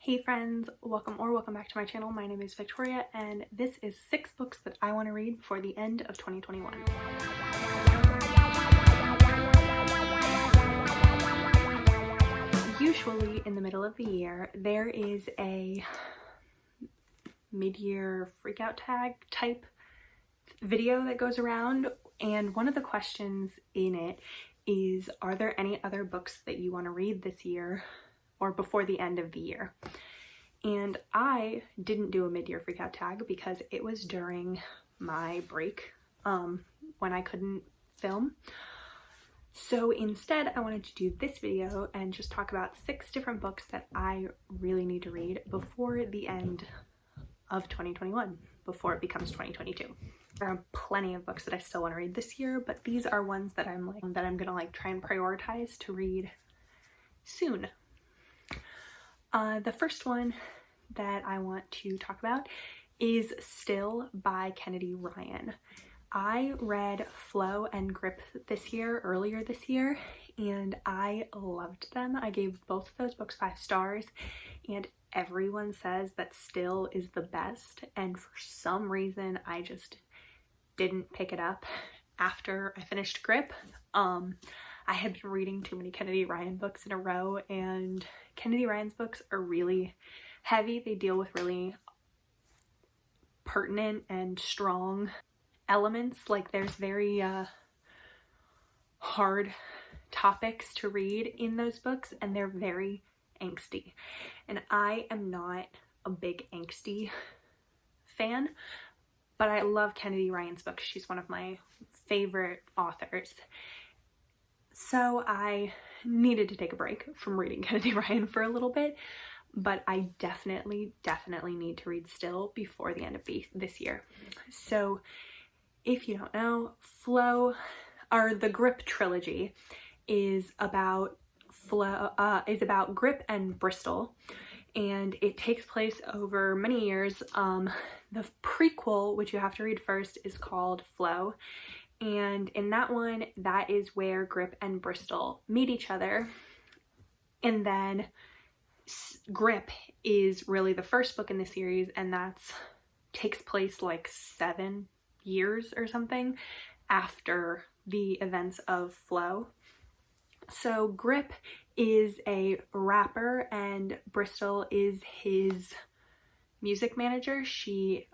Hey friends, welcome back to my channel. My name is Victoria and this is 6 books that I want to read before the end of 2021. Usually in the middle of the year there is a mid-year freakout tag type video that goes around, and one of the questions in it is, are there any other books that you want to read this year or before the end of the year? And I didn't do a mid-year freakout tag because it was during my break when I couldn't film. So instead I wanted to do this video and just talk about 6 different books that I really need to read before the end of 2021, before it becomes 2022. There are plenty of books that I still want to read this year, but these are ones that I'm gonna try and prioritize to read soon. The first one that I want to talk about is Still by Kennedy Ryan. I read Flow and Grip earlier this year, and I loved them. I gave both of those books 5 stars, and everyone says that Still is the best, and for some reason I just didn't pick it up after I finished Grip. I had been reading too many Kennedy Ryan books in a row, and Kennedy Ryan's books are really heavy. They deal with really pertinent and strong elements. Like, there's very hard topics to read in those books, and they're very angsty. And I am not a big angsty fan, but I love Kennedy Ryan's books. She's one of my favorite authors. So I needed to take a break from reading Kennedy Ryan for a little bit, but I definitely need to read Still before the end of this year. So if you don't know, Flow, or the Grip trilogy, is about Grip and Bristol, and it takes place over many years. The prequel, which you have to read first, is called Flow. And in that one, that is where Grip and Bristol meet each other. And then Grip is really the first book in the series, and that's takes place like 7 years or something after the events of Flow. So Grip is a rapper and Bristol is his music manager. She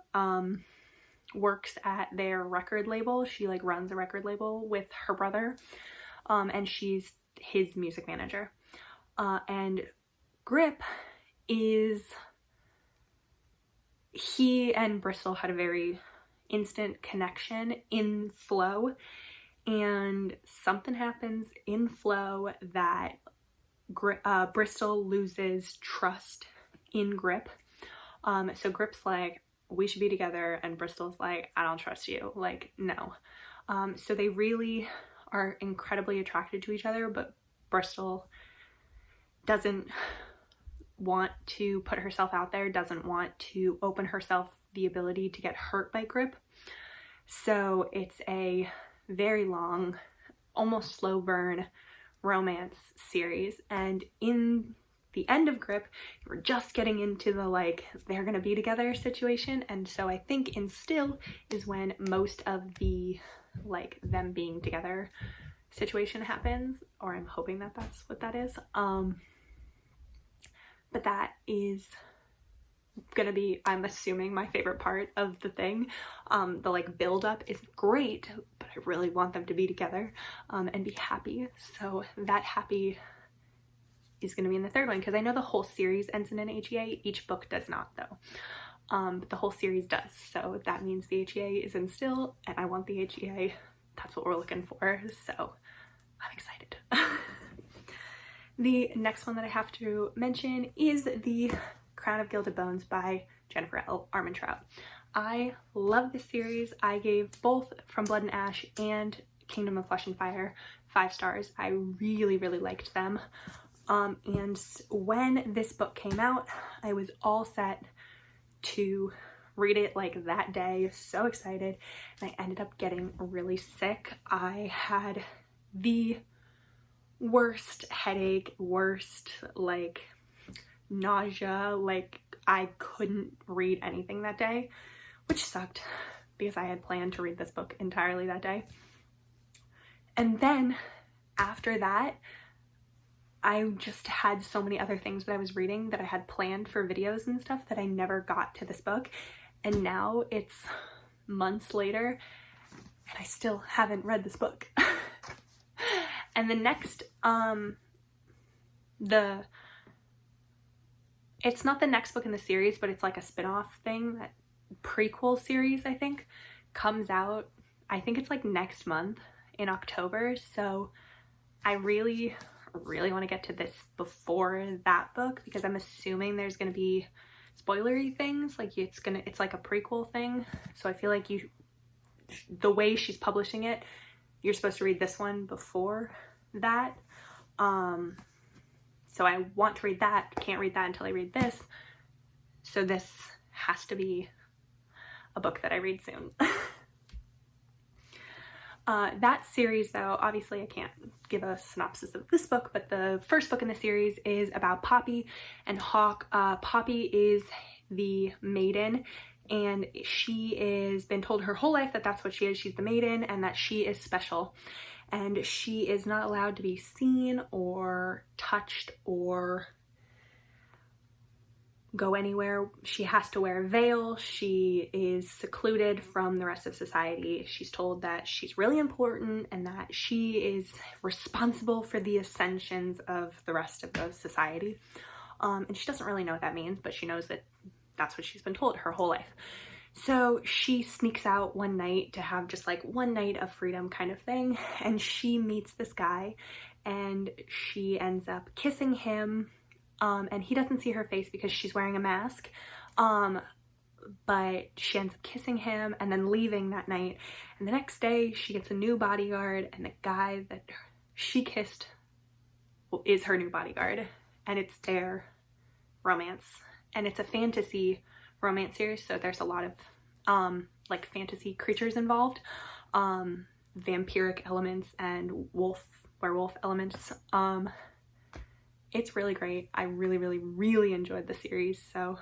works at their record label. She runs a record label with her brother, and she's his music manager. And Grip he and Bristol had a very instant connection in Flow, and something happens in Flow that Bristol loses trust in Grip. So Grip's like, we should be together, and Bristol's like, I don't trust you, no. So they really are incredibly attracted to each other, but Bristol doesn't want to put herself out there, doesn't want to open herself the ability to get hurt by Grip. So it's a very long, almost slow burn romance series, and in the end of Grip, we're just getting into the they're gonna be together situation. And so I think in Still is when most of the them being together situation happens, or I'm hoping that that's what that is. But that is gonna be, I'm assuming, my favorite part of the thing. The build up is great, but I really want them to be together and be happy. So that happy is going to be in the 3rd one, because I know the whole series ends in an HEA. Each book does not, though. But the whole series does. So that means the HEA is in Still, and I want the HEA. That's what we're looking for. So I'm excited. The next one that I have to mention is The Crown of Gilded Bones by Jennifer L. Armentrout. I love this series. I gave both From Blood and Ash and Kingdom of Flesh and Fire 5 stars. I really liked them. And when this book came out, I was all set to read it that day, so excited, and I ended up getting really sick. I had the worst headache, worst nausea, like I couldn't read anything that day, which sucked because I had planned to read this book entirely that day. And then after that, I just had so many other things that I was reading that I had planned for videos and stuff that I never got to this book. And now it's months later and I still haven't read this book. And the next, it's not the next book in the series, but it's like a spin-off thing, that prequel series, I think, comes out, I think it's like next month in October. So I really want to get to this before that book, because I'm assuming there's going to be spoilery things, like it's like a prequel thing. So I feel like the way she's publishing it, you're supposed to read this one before that. So I want to read that, can't read that until I read this. So this has to be a book that I read soon. That series, though, obviously I can't give a synopsis of this book, but the first book in the series is about Poppy and Hawk. Poppy is the maiden, and she is been told her whole life that that's what she is. She's the maiden and that she is special. And she is not allowed to be seen or touched or go anywhere. She has to wear a veil. She is secluded from the rest of society. She's told that she's really important and that she is responsible for the ascensions of the rest of the society. And she doesn't really know what that means, but she knows that that's what she's been told her whole life. So she sneaks out one night to have just like one night of freedom kind of thing, and she meets this guy and she ends up kissing him, and he doesn't see her face because she's wearing a mask, but she ends up kissing him and then leaving that night. And the next day she gets a new bodyguard, and the guy that she kissed is her new bodyguard, and it's their romance. And it's a fantasy romance series, so there's a lot of like fantasy creatures involved, vampiric elements and werewolf elements. It's really great. I really enjoyed the series, so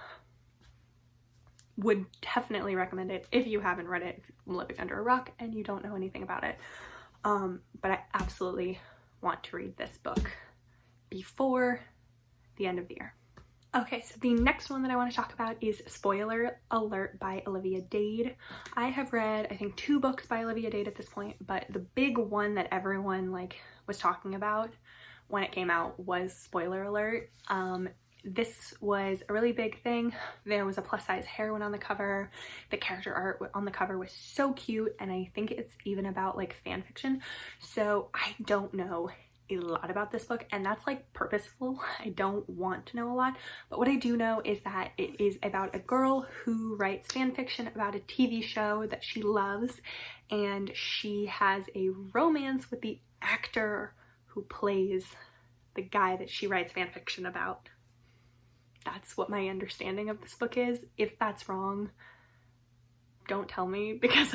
would definitely recommend it if you haven't read it, if you're living under a rock and you don't know anything about it. But I absolutely want to read this book before the end of the year. Okay, so the next one that I want to talk about is Spoiler Alert by Olivia Dade. I have read, I think, 2 books by Olivia Dade at this point, but the big one that everyone was talking about when it came out was Spoiler Alert. This was a really big thing. There was a plus size heroine on the cover. The character art on the cover was so cute, and I think it's even about fan fiction. So I don't know a lot about this book, and that's purposeful. I don't want to know a lot, but what I do know is that it is about a girl who writes fan fiction about a TV show that she loves, and she has a romance with the actor who plays the guy that she writes fan fiction about. That's what my understanding of this book is. If that's wrong, don't tell me, because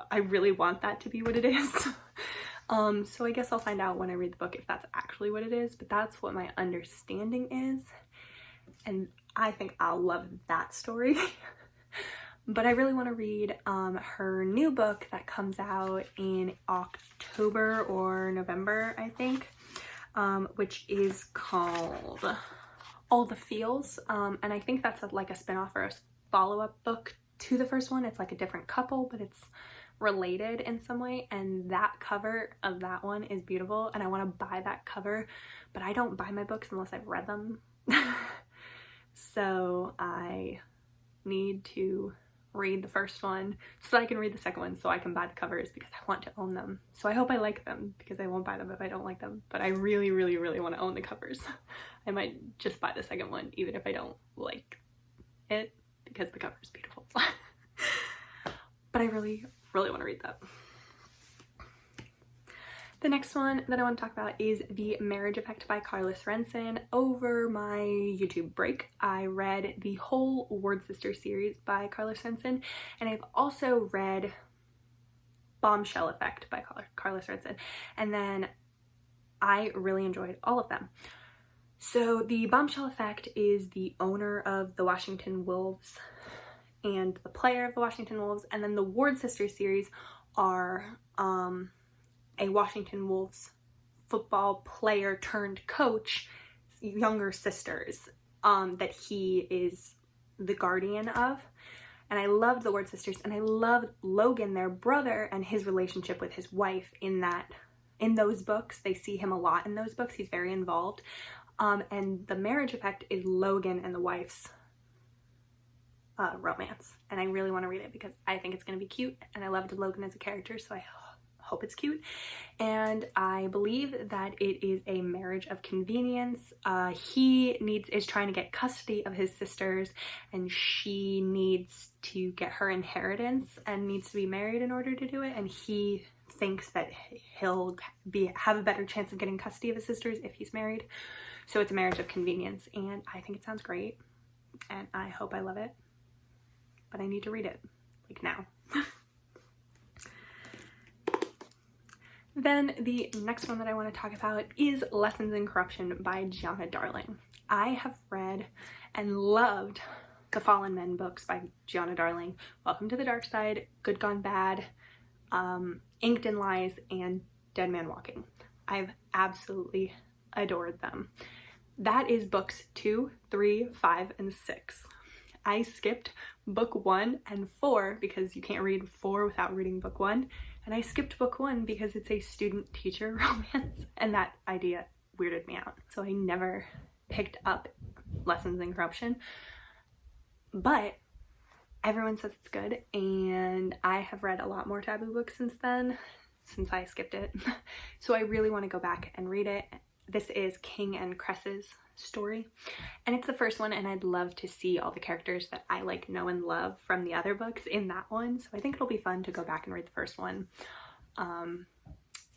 I really want that to be what it is. So I guess I'll find out when I read the book if that's actually what it is, but that's what my understanding is, and I think I'll love that story. But I really want to read her new book that comes out in October or November, I think, which is called All the Feels, and I think that's a spin-off or a follow-up book to the first one. It's a different couple, but it's related in some way, and that cover of that one is beautiful, and I want to buy that cover, but I don't buy my books unless I've read them. So I need to read the first one so that I can read the second one so I can buy the covers, because I want to own them. So I hope I like them, because I won't buy them if I don't like them, but I really want to own the covers. I might just buy the second one even if I don't like it, because the cover is beautiful. But I really want to read that. The next one that I want to talk about is The Marriage Effect by Carla Sorensen. Over my YouTube break, I read the whole Ward Sisters series by Carla Sorensen, and I've also read Bombshell Effect by Carla Sorensen, and then I really enjoyed all of them. So the bombshell effect is the owner of the Washington Wolves and the player of the Washington Wolves, and then the Ward sisters series are a Washington Wolves football player turned coach, younger sisters, that he is the guardian of. And I loved the Ward sisters, and I loved Logan, their brother, and his relationship with his wife in those books. They see him a lot in those books. He's very involved. And the marriage effect is Logan and the wife's romance. And I really want to read it because I think it's going to be cute, and I loved Logan as a character, so I hope it's cute. And I believe that it is a marriage of convenience. He is trying to get custody of his sisters, and she needs to get her inheritance and needs to be married in order to do it, and he thinks that he'll have a better chance of getting custody of his sisters if he's married. So it's a marriage of convenience, and I think it sounds great, and I hope I love it, but I need to read it, like, now. Then the next one that I want to talk about is Lessons in Corruption by Gianna Darling. I have read and loved the Fallen Men books by Gianna Darling, Welcome to the Dark Side, Good Gone Bad, Inked in Lies, and Dead Man Walking. I've absolutely adored them. That is books 2, 3, 5, and 6. I skipped book 1 and 4 because you can't read 4 without reading book 1. And I skipped book 1 because it's a student-teacher romance, and that idea weirded me out. So I never picked up Lessons in Corruption. But everyone says it's good, and I have read a lot more taboo books since then, since I skipped it. So I really want to go back and read it. This is King and Cress's story, and it's the first one, and I'd love to see all the characters that I like, know, and love from the other books in that one. So I think it'll be fun to go back and read the first one.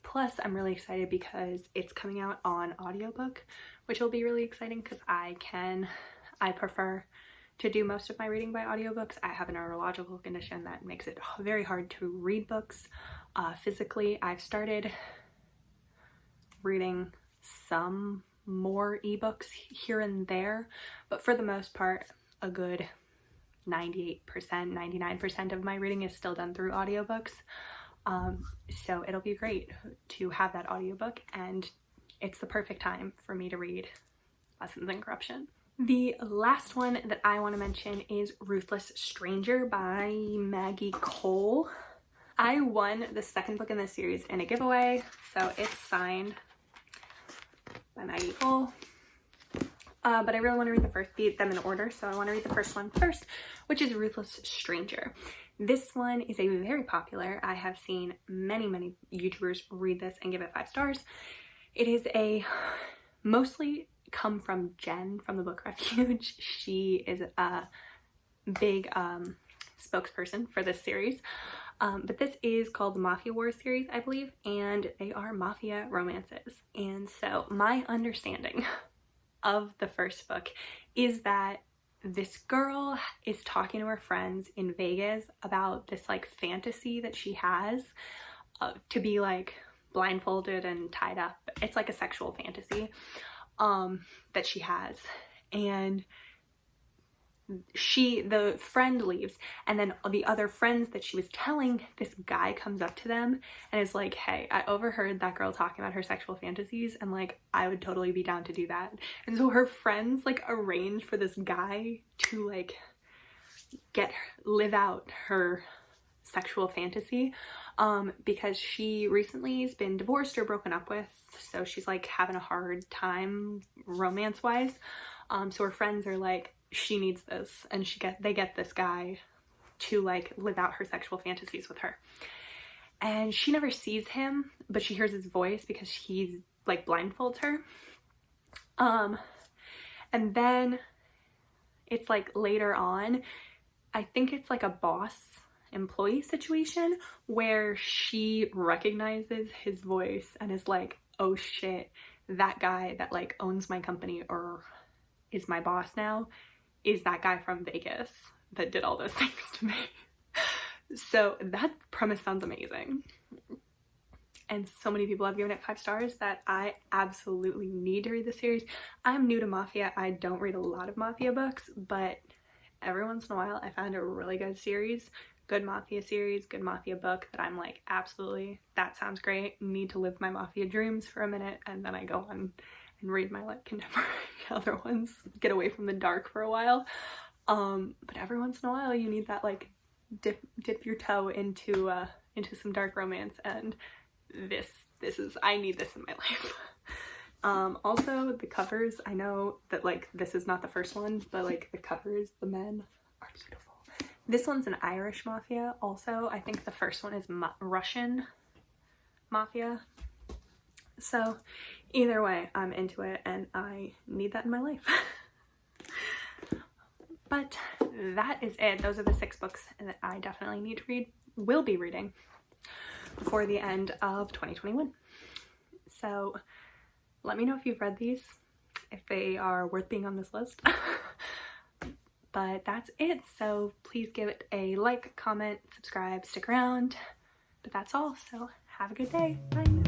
Plus I'm really excited because it's coming out on audiobook, which will be really exciting because I prefer to do most of my reading by audiobooks. I have a neurological condition that makes it very hard to read books physically. I've started reading some more ebooks here and there, but for the most part, a good 98%, 99% of my reading is still done through audiobooks. So it'll be great to have that audiobook, and it's the perfect time for me to read Lessons in Corruption. The last one that I want to mention is Ruthless Stranger by Maggie Cole. I won the second book in this series in a giveaway, so it's signed by Maggie Cole. But I really want to read them in order, so I want to read the first one first, which is Ruthless Stranger. This one is a very popular. I have seen many YouTubers read this and give it 5 stars. It is mostly come from Jen from the book Refuge. She is a big spokesperson for this series. But this is called the Mafia Wars series, I believe, and they are mafia romances. And so my understanding of the first book is that this girl is talking to her friends in Vegas about this like fantasy that she has to be like blindfolded and tied up. It's like a sexual fantasy that she has, and the friend leaves, and then the other friends that she was telling, this guy comes up to them and is like, hey, I overheard that girl talking about her sexual fantasies, and like I would totally be down to do that. And so her friends like arrange for this guy to like live out her sexual fantasy because she recently has been divorced or broken up with, so she's like having a hard time romance wise. So her friends are like, she needs this, and they get this guy to like live out her sexual fantasies with her. And she never sees him, but she hears his voice because he's like blindfolds her. And then it's like later on, I think it's like a boss employee situation where she recognizes his voice and is like, oh shit, that guy that like owns my company or is my boss now is that guy from Vegas that did all those things to me. So that premise sounds amazing. and so many people have given it 5 stars that I absolutely need to read the series. I'm new to Mafia. I don't read a lot of Mafia books, but every once in a while I found a really good series, good Mafia series, good Mafia book that I'm like, absolutely, that sounds great. Need to live my Mafia dreams for a minute, and then I go on and read my like contemporary other ones, get away from the dark for a while. But every once in a while you need that like dip your toe into some dark romance, and this is, I need this in my life. Also the covers, I know that like this is not the first one, but like the covers, the men are beautiful. This one's an Irish Mafia also. I think the first one is Russian Mafia. So either way, I'm into it and I need that in my life. But that is it. Those are the 6 books that I definitely need to read, will be reading before the end of 2021. So let me know if you've read these, if they are worth being on this list. But that's it. So please give it a like, comment, subscribe, stick around. But that's all. So have a good day. Bye.